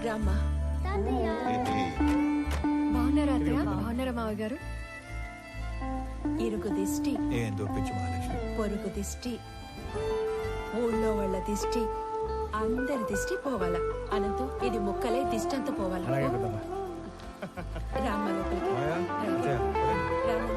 రామ్మా. బాగున్నారా అత్తయ్య? బాగున్నారా మావయ్య గారు? ఇరుగు దిష్టి, పొరుగు దిష్టి, ఊళ్ళో వాళ్ళ దిష్టి, అందరి దిష్టి పోవాలా. అనంతు ఇది ముక్కలే దిష్టి అంతా పోవాలా. రామ్మ లోపలికి రామన్న.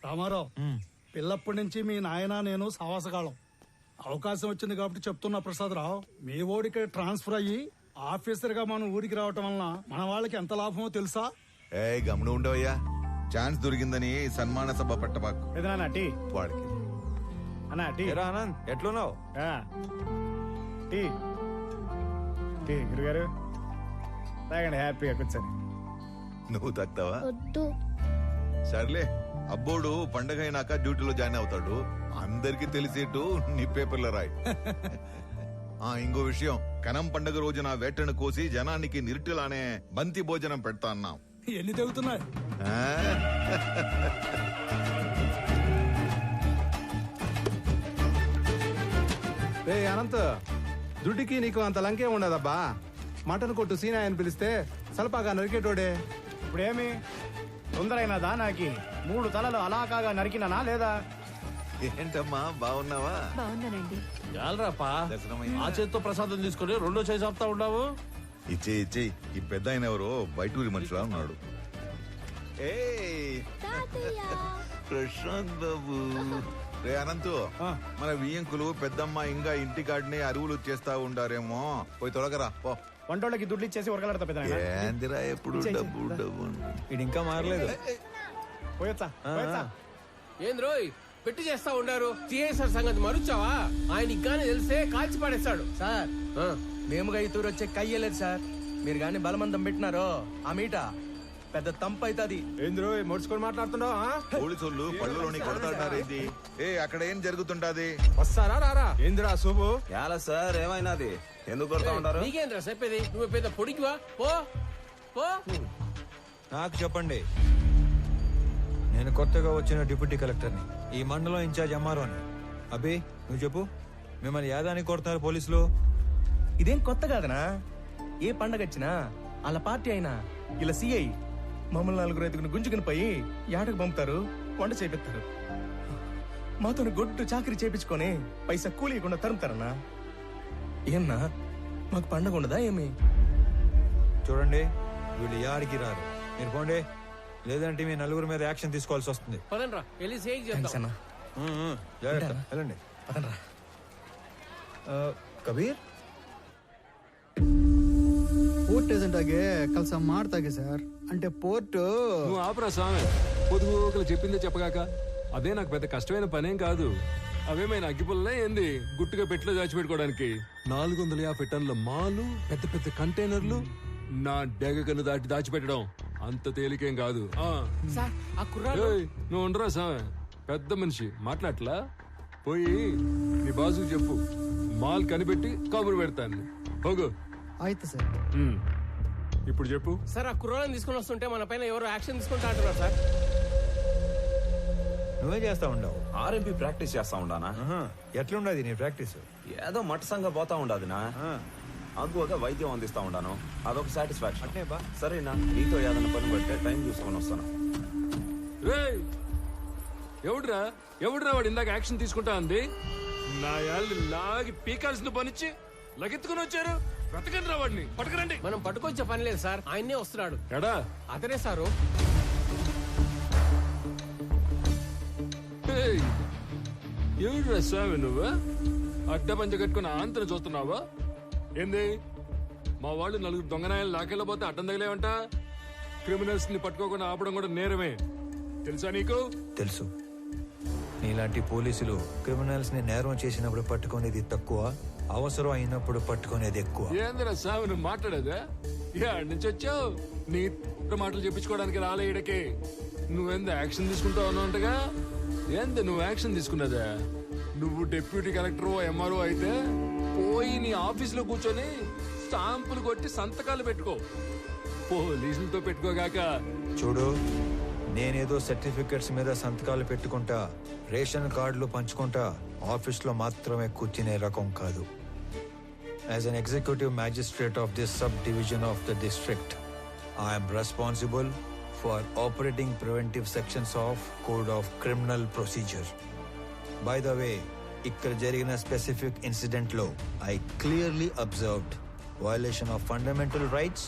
రామారావు, పిల్లప్పటి నుంచి మీ నాయన నేను సావాసకాలం. అవకాశం వచ్చింది కాబట్టి చెప్తున్నా ప్రసాదరావు, మీ ఓడికి ట్రాన్స్ఫర్ అయ్యి ఆఫీసర్ గా మనం ఊరికి రావటం వలన మన వాళ్ళకి ఎంత లాభమో తెలుసా? ఏ గమనం ఉండవయ్యా, ఛాన్స్ దొరికిందని సన్మాన సభ పట్టబాకు. వాడికి ఆనంద్ ఎట్లున్నావు? గురుగారు తాగండి, హ్యాపీగా కూర్చొని. నువ్వు తక్కువా? సర్లే, అబ్బోడు పండగ అయినాక డ్యూటీలో జాయిన్ అవుతాడు. అందరికి తెలిసేట్టు నీ పేపర్లో రాయి. ఇంకో విషయం, కనం పండగ రోజున వేటను కోసి జనానికి నిరుటిలానే బంతి భోజనం పెడతా అన్నాం. ఎన్ని తెగుతున్నాయి? రే అనంత్, దుడ్డికి నీకు అంత లంకే ఉండదబ్బా. మటన్ కొట్టు సీనా అని పిలిస్తే సలపాగా నరికేటోడే. ఇప్పుడేమి తొందరైనదా? నాకి 3 తలలు అలా కాగా నరికినానా లేదా? ఏంటమ్మా, బాగున్నావా? బాగున్నానండి. చాలరాపా, ఆ చేతితో ప్రసాదం తీసుకుని రెండో చేయి చెప్తా ఉన్నావు. ఇచ్చే ఈ పెద్ద ఆయన ఎవరో బయటూరి మనుషులా ఉన్నాడు. ప్రశాంత్ బాబు. రే అనంతు, మన వియ్యంకులు పెద్దమ్మ ఇంకా ఇంటికాడిని అరువులు చేస్తా ఉండారేమో, పోయి తొలగరా పో. వంటోళ్ళకి దుడ్లు ఇచ్చేసి ఉరకలాడతా పెద్ద. ఏందిరా ఎప్పుడు డబ్బు డబ్బు. ఇది ఇంకా మారలేదు. పోయొచ్చా? ఏం రోయ్ పెట్టి చేస్తా ఉండారు? సిఐసార్ సంగతి మరుచావా? ఆయన ఇంకానే తెలిస్తే కాల్చి పాడేస్తాడు. సార్, మేముగా ఈ తూరు వచ్చే కయ్యలేదు సార్. మీరు గాని బలమందం పెట్టినారో ఆ మీట పెద్ద తంపు అవుతుంది. ఏంద్రో మొడుచుకొని మాట్లాడుతున్నావు? పోలీసులు పళ్ళులోని కొడతాడారేంది? అక్కడ ఏం జరుగుతుంటాది? వస్తారా రారా? ఏందిరా శుభు? ఎలా సార్, ఏమైనాది? ఎందుకు కొడతా ఉంటారు? నీకేంద్రా చెప్పేది? నువ్వు పెద్ద పొడికివా? పో పో. నాకు చెప్పండి, నేను కొత్తగా వచ్చిన డిప్యూటీ కలెక్టర్ని, ఈ మండలం ఇన్ఛార్జ్ ఎంఆర్ఓని. అభి, నువ్వు చెప్పు, మిమ్మల్ని యాదానికి కొడుతున్నారు పోలీసులు? ఇదేం కొత్త కాదనా? ఏ పండగ వచ్చినా వాళ్ళ పార్టీ అయినా ఇలా సిఐ మమ్మల్ని 4 ఐదుగురు గుంజుకుని పోయి యాటకు పంపుతారు, వంట చేపిస్తారు. మాతో గొడ్డు చాకరీ చేపించుకొని పైసా కూలీయకుండా తరుముతారన్నా. ఏమన్నా మాకు పండగ ఉండదా ఏమి? చూడండి, వీళ్ళు యాడికి రారు. మీరు పోండి, లేదంటే మీ నలుగురు మీద యాక్షన్ తీసుకోవాల్సి వస్తుంది. పదండ్రా, వెళ్ళి సేక్ చేద్దాం. జాగ్రత్త, వెళ్ళండి. కబీర్, ಪೋರ್ಟ್ ಏಜೆಂಟ್ ಆಗಿ ಕೆಲಸ ಮಾಡ್ತಾಗೆ ಸರ್. అంటే పోర్టు నువ్వు ఆపరా స్వామి, పొదుగుకలు చెప్పిందే చెప్పగాక. అదే నాకు పెద్ద కష్టమైన పనేం కాదు. అవేమైనా అగ్గిపుల్లే ఏంది గుట్టుగా పెట్టిలో దాచిపెట్టుకోవడానికి? 450 టన్నుల మాలు, పెద్ద పెద్ద కంటైనర్లు నా డెగ కన్ను దాటి దాచిపెట్టడం అంత తేలికేం కాదు. నువ్వు ఉండరా స్వామి, పెద్ద మనిషి మాట్లాడలా. పోయి నీ బాసుకు చెప్పు, మాల్ కనిపెట్టి కబురు పెడతాను. పోగు. ಆಯ್ತು ಸರ್. ఇప్పుడు చెప్పు సార్. ఆ కుర్రాళ్ళని తీసుకుని వస్తుంటే మన పైన ఎవరు యాక్షన్ తీసుకుంటా అంటున్నారు సార్. నువ్వే చేస్తా ఉండవు? ఆర్ఎంపీ ప్రాక్టీస్ చేస్తా ఉండానా? ఎట్లుండదు నీ ప్రాక్టీస్? ఏదో మట్టసంగా పోతా ఉండదునా, అగ్గువగా వైద్యం అందిస్తా ఉండాను. అదొక సాటిస్ఫాక్షన్. సరేనా, నీతో ఏదైనా పని పడితే టైం చూసుకొని వస్తాను. ఎవడురా వాడు ఇందాక యాక్షన్ తీసుకుంటా అంది? నా యాళ్ళు లాగి పీకాల్సిన పనిచ్చి లగెత్తుకుని వచ్చారు. బ్రతకండి రా వాడిని, పట్టుకురండి. మనం పట్టుకొచ్చే పని లేదు సార్, ఆయన్నే వస్తున్నాడు. ఎడా అతనే సారు. ఎవడురా స్వామి నువ్వు? అడ్డ పంచ కట్టుకుని ఆంతను చూస్తున్నావా ఏంది? మా వాళ్ళు 4 దొంగనాయాలు లాకెళ్ళబోతే అడ్డం తగిలేవంట. క్రిమినల్స్ ని పట్టుకోకుండా ఆపడం కూడా నేరమే, తెలుసా నీకు? తెలుసు. నీలాంటి పోలీసులు క్రిమినల్స్ ని నేరం చేసినప్పుడు పట్టుకునేది తక్కువ, అవసరం అయినప్పుడు పట్టుకునేది ఎక్కువ. ఏందిరా స్వామి నువ్వు మాట్లాడేదా? ఏడు నుంచి వచ్చావు? నీ మాటలు చెప్పించుకోవడానికి రాలే ఈడకి. నువ్వెంత యాక్షన్ తీసుకుంటావు అన్నట్టుగా. ఏంది నువ్వు యాక్షన్ తీసుకున్నదా? నువ్వు డిప్యూటీ కలెక్టర్ ఎంఆర్ఓ అయితే పోయి నీ ఆఫీసులో కూర్చొని స్టాంపులు కొట్టి సంతకాలు పెట్టుకో. పోలీసులతో పెట్టుకోగాక. చూడు, నేనేదో సర్టిఫికెట్స్ మీద సంతకాలు పెట్టుకుంటా, రేషన్ కార్డులు పంచుకుంటా ఆఫీస్లో మాత్రమే కూర్చునే రకం కాదు. As an executive magistrate of this sub division of the district, I'm responsible for operating preventive sections of code of criminal procedure. By the way, ఇక్కడ జరిగిన స్పెసిఫిక్ ఇన్సిడెంట్ లో I clearly observed violation of fundamental rights,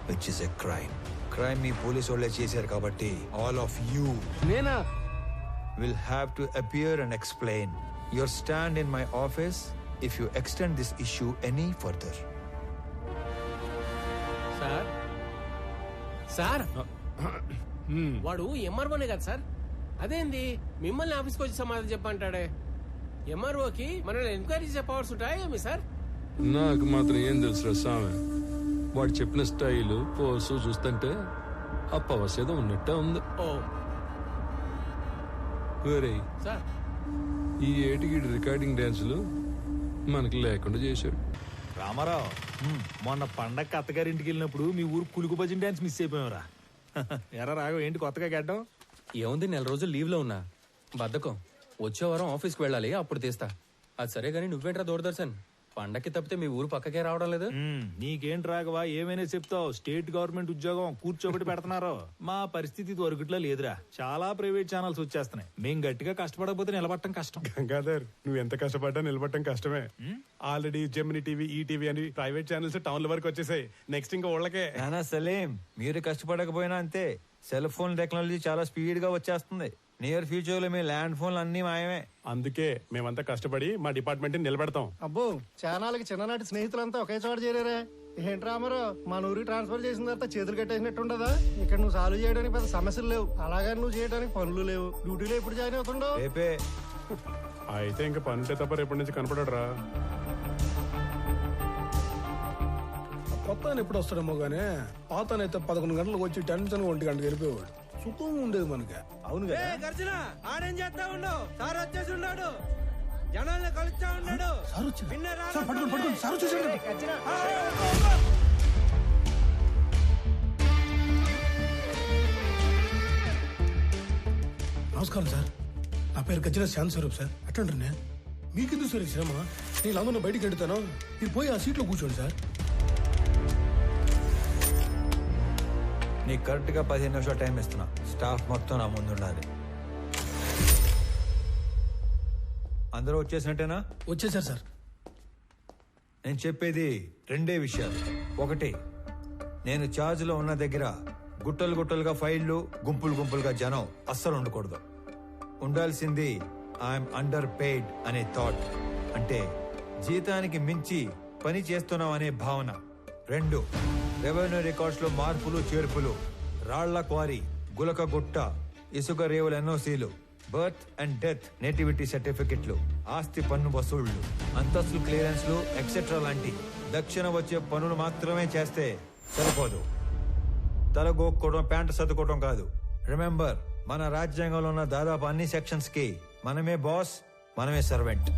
which is a crime. Crime me police వాళ్ళే చేశారు కాబట్టి all of you నేనా? will have to appear and explain your stand in my office if you extend this issue any further. Sir sir వాడు ఎంఆర్ఓనే కదా sir? అదేంది మిమ్మల్ని ఆఫీస్కి వచ్చి సమాధానం చెప్పంటాడే? ఎంఆర్ఓకి మనల్ని ఎంక్వైరీ చేసే పవర్స్ ఉంటాయా ఏమి సార్? నాకు మాత్రం ఏం తెలుసు స్వామి. వాడు చెప్పిన స్టైలు పోసు చూస్తుంటే ఆ పవర్స్ ఏదో ఉన్నట్టే ఉంది. ఓ ఒరేయ్, సార్ ఈ ఏటికి రికార్డింగ్ డాన్సులు మనకి లేకుండా చేశాడు. రామారావు, మొన్న పండగ అత్తగారింటికి వెళ్ళినప్పుడు మీ ఊరు కులుకు భజన డాన్స్ మిస్ అయిపోయావురా. ఎరా రాఘవ, ఏంటి కొత్తగా గడ్డం? ఏముంది, 4 రోజులు లీవ్ లో ఉన్నా. బద్ధకం. వచ్చే వారం ఆఫీస్కి వెళ్ళాలి, అప్పుడు తీస్తా. అది సరే గానీ నువ్వేంట్రా దూరదర్శన్, పండక్కి తప్పితే మీ ఊరు పక్కకే రావడం లేదు? నీకేంటి రాఘవ, ఏమైనా చెప్తావు? స్టేట్ గవర్నమెంట్ ఉద్యోగం కూర్చోబెట్టి పెడుతున్నారు. మా పరిస్థితి దొరకట్లో లేదురా. చాలా ప్రైవేట్ ఛానల్స్ వచ్చేస్తున్నాయి. మేం గట్టిగా కష్టపడకపోతే నిలబడటం కష్టం. గంగాధర్, నువ్వు ఎంత కష్టపడ్డా నిలబడటం కష్టమే. ఆల్రెడీ జెమిని టీవీ, ఈటీవీ అని ప్రైవేట్ ఛానల్స్ టౌన్ల వరకు వచ్చేసాయి. నెక్స్ట్ ఇంకా ఊళ్ళకే. నానా సలీం, మీరు కష్టపడకపోయినా అంతే. సెల్ ఫోన్ టెక్నాలజీ చాలా స్పీడ్ గా వచ్చేస్తుంది. నియర్ ఫ్యూచర్ లో మీ ల్యాండ్ ఫోన్లు అన్ని మాయమే. అందుకే మేమంతా కష్టపడి మా డిపార్ట్మెంట్ నిలబెడతాం. అబ్బో, చానాలకి చిన్ననాటి స్నేహితులంతా ఒకే చోట చేరారే. ఏంటి రామారావు, మన ఊరికి ట్రాన్స్ఫర్ చేసిన తర్వాత చేతులు కట్టేసినట్టు ఉండదా? ఇక్కడ నువ్వు సాల్వ్ చేయడానికి పెద్ద సమస్యలు లేవు, అలాగని నువ్వు చేయడానికి పనులు లేవు. డ్యూటీలో ఎప్పుడు జాయిన్ అవుతుండవు? రేపే. అయితే ఇంకా పని ఉంటే తప్ప రేపటి నుంచి కనపడరా. కొత్త ఎప్పుడు వస్తాడేమో గానీ పాతనైతే 11 గంటలకు వచ్చి టెన్షన్ 1 గంటకు వెళ్ళిపోయాడు. సుఖంగా ఉండేది మనకి. అవును కదా. ఆడేం చేస్తా ఉండవు, సార్ వచ్చేసి ఉన్నాడు, జనాల్ని కలుస్తా ఉన్నాడు. నమస్కారం సార్, నా పేరు గజ్జల శాంత్ స్వరూప్ సార్. అట్లంటారు మీకెందుకు సార్ శ్రమ? నేను అందరూ బయటికి వెళ్తాను, మీరు పోయి ఆ సీట్లో కూర్చోండి సార్. నీకు కరెక్ట్ గా 15 నిమిషాలు టైం ఇస్తున్నా. స్టాఫ్ మొత్తం నా ముందు ఉండాలి. అందరూ వచ్చేసినట్టేనా? వచ్చేసారు సార్. నేను చెప్పేది 2 విషయాలు. ఒకటి, నేను ఛార్జ్ లో ఉన్న దగ్గర గుట్టలు గుట్టలుగా ఫైళ్లు, గుంపులు గుంపులుగా జనం అస్సలు ఉండకూడదు. ఉండాల్సింది ఐఎమ్ అండర్ పెయిడ్ అనే థాట్, అంటే జీతానికి మించి పని చేస్తున్నాం అనే భావన. 2, రెవెన్యూ రికార్డ్స్ లో మార్పులు చేర్పులు, రాళ్ల క్వారీ, గులక గుట్ట, ఇసుక రేవుల ఎన్ఓసీలు, బర్త్ అండ్ డెత్ నేటివిటీ సర్టిఫికెట్లు, ఆస్తి పన్ను వసూళ్లు, అంతస్తు క్లియరెన్స్లు ఎక్సెట్రా లాంటి దక్షిణ వచ్చే పనులు మాత్రమే చేస్తే సరిపోదు. తలగోక్కోవడం, ప్యాంటు సర్దుకోవడం కాదు. రిమెంబర్, మన రాజ్యాంగంలో ఉన్న దాదాపు అన్ని సెక్షన్స్ కి మనమే బాస్, మనమే సర్వెంట్.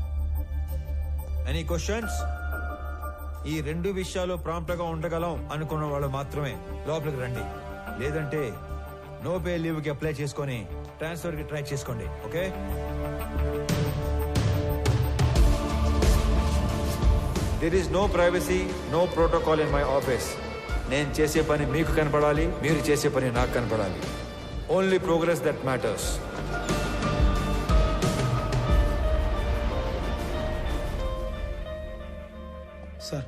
Any questions? ఈ 2 విషయాలు ప్రాంప్ట్ గా ఉండగలం అనుకున్న వాళ్ళు మాత్రమే లోపలికి రండి. లేదంటే నో పే లీవ్ కి అప్లై చేసుకొని ట్రాన్స్ఫర్ కి ట్రై చేసుకోండి. Okay? There is no privacy, no protocol in my office. నేను చేసే పని మీకు కనపడాలి, మీరు చేసే పని నాకు కనపడాలి. Only progress that matters. Sir,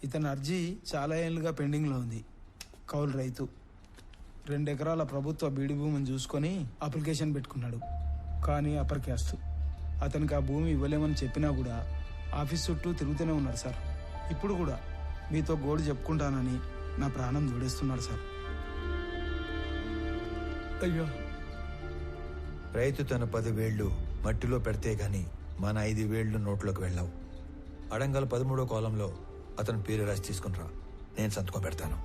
ఇతని అర్జీ చాలా ఏళ్ళుగా పెండింగ్లో ఉంది. కౌలు రైతు, 2 ఎకరాల ప్రభుత్వ బీడి భూమిని చూసుకొని అప్లికేషన్ పెట్టుకున్నాడు. కానీ అప్పర్ క్యాస్ట్. అతనికి ఆ భూమి ఇవ్వలేమని చెప్పినా కూడా ఆఫీస్ చుట్టూ తిరుగుతూనే ఉన్నాడు సార్. ఇప్పుడు కూడా మీతో గోడు చెప్పుకుంటానని నా ప్రాణం జోడేస్తున్నాడు సార్. అయ్యో, రైతు తన 10 వేళ్లు మట్టిలో పెడితే గాని మన 5 వేళ్లు నోట్లోకి వెళ్ళావు. అడంగల్ 13వ కాలంలో అతని పేరు రాసి తీసుకునిరా, నేను సంతకం పెడతాను.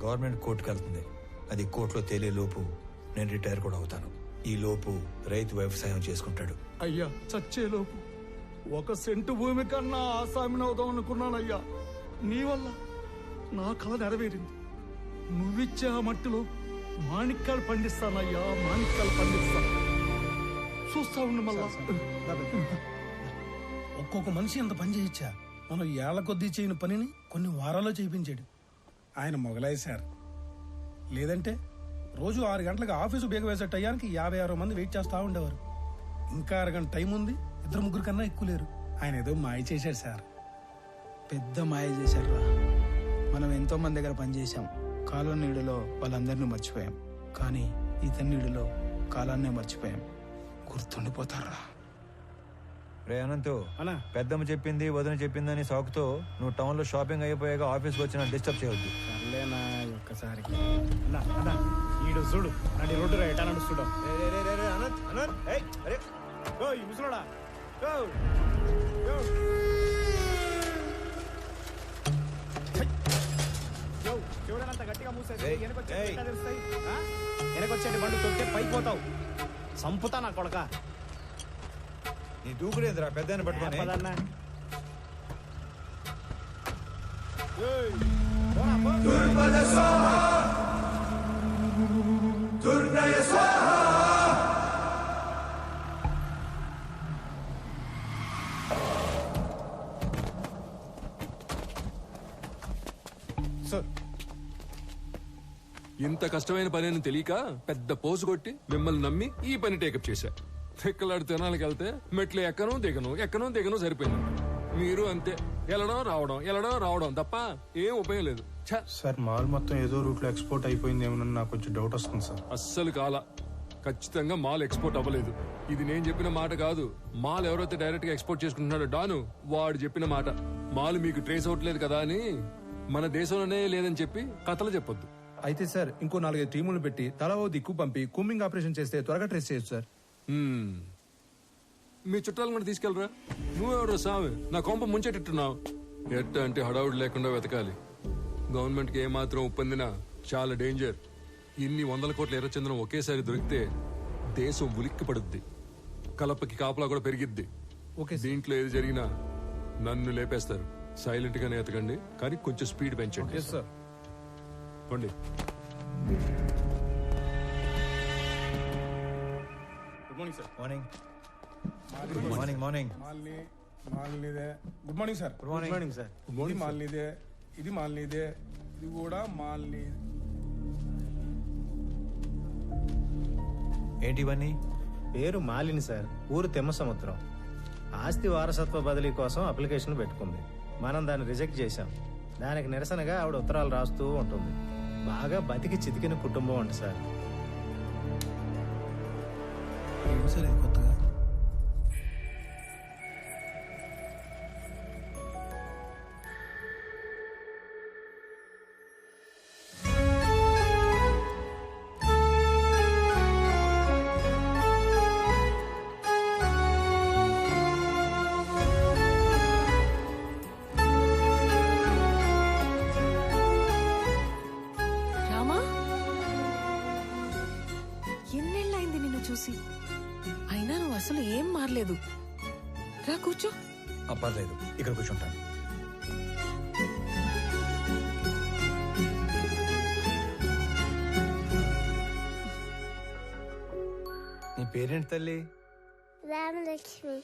గవర్నమెంట్ కోర్టుకు వెళ్తుంది. అది కోర్టులో తేలే లోపు నేను రిటైర్ కూడా అవుతాను. ఈ లోపు రైతు వ్యవసాయం చేసుకుంటాడు. అయ్యా, చచ్చేలోపు 1 సెంటు భూమి కన్నా ఆసామిని అవుదాం అనుకున్నానయ్యా. నీ వల్ల నా కళ నెరవేరింది. నువ్విచ్చే ఆ మట్టిలో మాణిక్యాలు పండిస్తానయ్యా, మాణిక్యాలు పండిస్తా. చూస్తా ఉండు మళ్ళా. ఒక్కొక్క మనిషి ఇంత పని చేయొచ్చా? మనం ఏళ్ల కొద్దీ చేయని పనిని కొన్ని వారాల్లో చేయించాడు. ఆయన మొగలాయి సార్. లేదంటే రోజు 6 గంటలకు ఆఫీసు బేగ వేసే టయానికి 56 మంది వెయిట్ చేస్తా ఉండేవారు. ఇంకా అరగంట టైం ఉంది, 2-3 కన్నా ఎక్కువ లేరు. ఆయన ఏదో మాయ చేశాడు సార్. పెద్ద మాయ చేశారు. మనం ఎంతో మంది దగ్గర పనిచేశాం. కాలం నీడలో వాళ్ళందరినీ మర్చిపోయాం. కానీ ఇతని నీడలో కాలాన్నే మర్చిపోయాం. గుర్తుండిపోతారా? రే అనంతు, పెద్దమ్మ చెప్పింది వదిన చెప్పిందని సాకుతో నువ్వు టౌన్ లో షాపింగ్ అయిపోయాక ఆఫీస్కి వచ్చిన డిస్టర్బ్ చేయొద్దు. సర్లేనా ఒక్కసారి ఈడు చూడు నడి రోడ్డు ఎటా నడుస్తుడు. ముసలోడా చూడనంత గట్టిగా మూసేది వెనకొచ్చేటి బండు తొక్కే పైపోతావు. సంపుతా నా కొడక. నీ దూకుడేంద్రా పెద్ద పట్టుకొని. ఇంత కష్టమైన పని అని తెలియక పెద్ద పోసు కొట్టి మిమ్మల్ని నమ్మి ఈ పని టేకప్ చేశా. ఎక్కలాడు తినాలకి వెళ్తే మెట్లు ఎక్కను దిగను సరిపోయింది. మీరు అంతే, వెళ్ళడం రావడం తప్ప ఏం ఉపయోగం లేదు. సార్ మాల్ మొత్తం ఏదో రూట్ లో ఎక్స్పోర్ట్ అయిపోయింది ఏమన్నా నాకు కొంచెం డౌట్ వస్తుంది సార్. అస్సలు కాల, ఖచ్చితంగా మాల్ ఎక్స్పోర్ట్ అవ్వలేదు. ఇది నేను చెప్పిన మాట కాదు. మాల్ ఎవరైతే డైరెక్ట్ గా ఎక్స్పోర్ట్ చేసుకుంటున్నాడో డాను, వాడు చెప్పిన మాట. మాల్ మీకు ట్రేస్ అవట్లేదు కదా అని మన దేశంలోనే లేదని చెప్పి కథలు చెప్పొద్దు. అయితే సార్ ఇంకో 4-5 టీములు పెట్టి తలా ఓ దిక్కు పంపి కూంబింగ్ ఆపరేషన్ చేస్తే త్వరగా ట్రేస్ చేయొచ్చు సార్. మీ చుట్టాలు కూడా తీసుకెళ్ళరా. నువ్వెవరో సామి నా కొంప ముంచేటట్టున్నావు. ఎట్ట అంటే హడావుడి లేకుండా వెతకాలి. గవర్నమెంట్ కి ఏమాత్రం ఒప్పందినా చాలా డేంజర్. ఇన్ని 100 కోట్ల ఎర్రచంద్రం ఒకేసారి దొరికితే దేశం ఉలిక్కి పడుద్ది. కలపకి కాపలా కూడా పెరిగిద్ది. దీంట్లో ఏది జరిగినా నన్ను లేపేస్తారు. సైలెంట్ గానే ఎతకండి, కానీ కొంచెం స్పీడ్ పెంచండి. పండి. Good morning sir. Morning morning morning మాల్నీదే. Good morning sir. Good morning sir. ఇది మాల్నీదే, ఇది మాల్నీదే, ఇది కూడా మాల్నీ. ఏంటి ఇవన్నీ? పేరు మాలిని సార్, ఊరు తెమ్మసముద్రం. ఆస్తి వారసత్వ బదిలీ కోసం అప్లికేషన్ పెట్టుకుంది. మనం దాన్ని రిజెక్ట్ చేశాం. దానికి నిరసనగా ఆవిడ ఉత్తరాలు రాస్తూ ఉంటుంది. బాగా బతికి చితికిన కుటుంబం అంట సార్. సరే కొత్తగా అయినా నువ్వు అసలు ఏం మారలేదు. రా కూర్చో. పర్లేదు, ఇక్కడ కూర్చుంటాను. నీ పేరేంటి తల్లి? రామలక్ష్మి.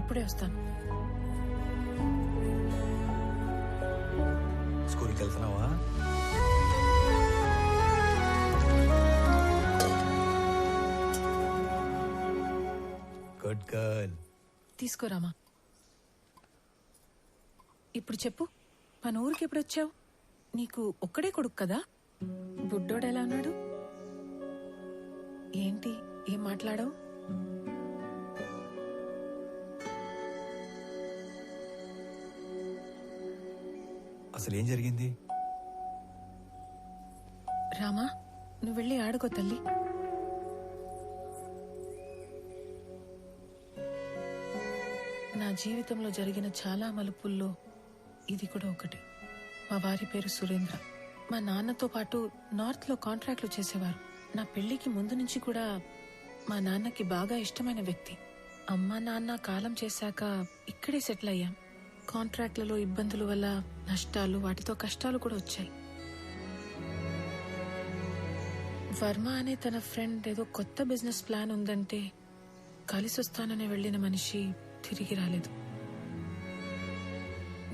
ఇప్పుడే వస్తాను. స్కూల్కి వెళ్తున్నావా? Good girl. తీసుకోరామా. ఇప్పుడు చెప్పు, మన ఊరికి ఎప్పుడు వచ్చావు? నీకు ఒక్కడే కొడుకు కదా? బుడ్డోడు ఎలా ఉన్నాడు? ఏంటి ఏం మాట్లాడావు? అసలు ఏం జరిగింది? రామా, నువ్వు వెళ్ళి ఆడుకో తల్లి. నా జీవితంలో జరిగిన చాలా మలుపుల్లో ఇది కూడా ఒకటి. మా వారి పేరు సురేంద్ర. మా నాన్నతో పాటు నార్త్ లో కాంట్రాక్ట్లు చేసేవారు. నా పెళ్లికి ముందు నుంచి కూడా మా నాన్నకి బాగా ఇష్టమైన వ్యక్తి. అమ్మ నాన్న కాలం చేశాక ఇక్కడే సెటిల్ అయ్యాం. కాంట్రాక్ట్లలో ఇబ్బందుల వల్ల నష్టాలు, వాటితో కష్టాలు కూడా వచ్చాయి. వర్మ అనే తన ఫ్రెండ్ ఏదో కొత్త బిజినెస్ ప్లాన్ ఉందంటే కలిసి వస్తానని వెళ్లిన మనిషి తిరిగి రాలేదు.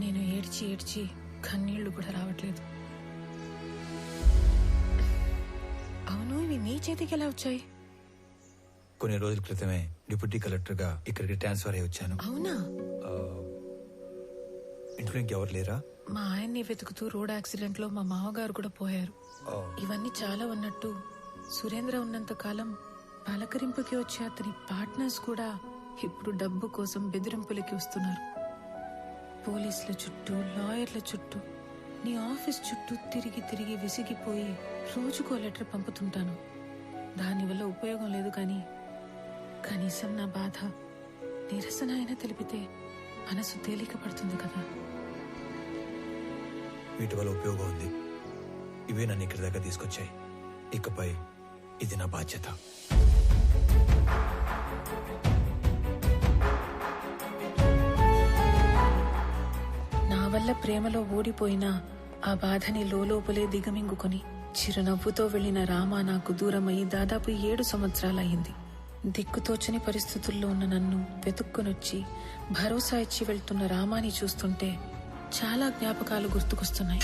నేను ఏడ్చి ఏడ్చి కన్నీళ్లు కూడా రావట్లేదు. అవును, ఇవి నీ చేతికి ఎలా వచ్చాయి? కొన్ని రోజుల క్రితమే డిప్యూటీ కలెక్టర్ గా ఇక్కడికి ట్రాన్స్ఫర్ అయ్యి వచ్చాను. అవునా? ఇంట్లో ఇంకెవరు లేరా? మా ఆయన్ని వెతుకుతూ రోడ్ యాక్సిడెంట్ లో మా మామగారు కూడా పోయారు. ఇవన్నీ చాలా ఉన్నట్టు సురేంద్ర ఉన్నంత కాలం పలకరింపుకి వచ్చే అతని పార్ట్నర్స్ కూడా ఇప్పుడు డబ్బు కోసం బెదిరింపులకి వస్తున్నారు. పోలీసుల చుట్టూ, లాయర్ల చుట్టూ, నీ ఆఫీస్ చుట్టూ తిరిగి తిరిగి విసిగిపోయి రోజుకో లెటర్ పంపుతుంటాను. దానివల్ల ఉపయోగం లేదు, కానీ కనీసం నా బాధ, నిరసన అయినా తెలిపితే మనసు తేలిక పడుతుంది కదా. వీటి వల్ల ఉపయోగం ఉంది. ఇవే నన్ను ఇక్కడి దాకా తీసుకొచ్చాయి. ఇకపై ఇది నా బాధ్యత. నా వల్ల ప్రేమలో ఓడిపోయినా ఆ బాధని లోపలే దిగమింగుకొని చిరునవ్వుతో వెళ్లిన రామ నాకు దూరమయ్యి దాదాపు 7 సంవత్సరాలయ్యింది. దిక్కుతోచని పరిస్థితుల్లో ఉన్న నన్ను వెతుక్కునొచ్చి భరోసా ఇచ్చి వెళ్తున్న రామాని చూస్తుంటే చాలా జ్ఞాపకాలు గుర్తుకొస్తున్నాయి.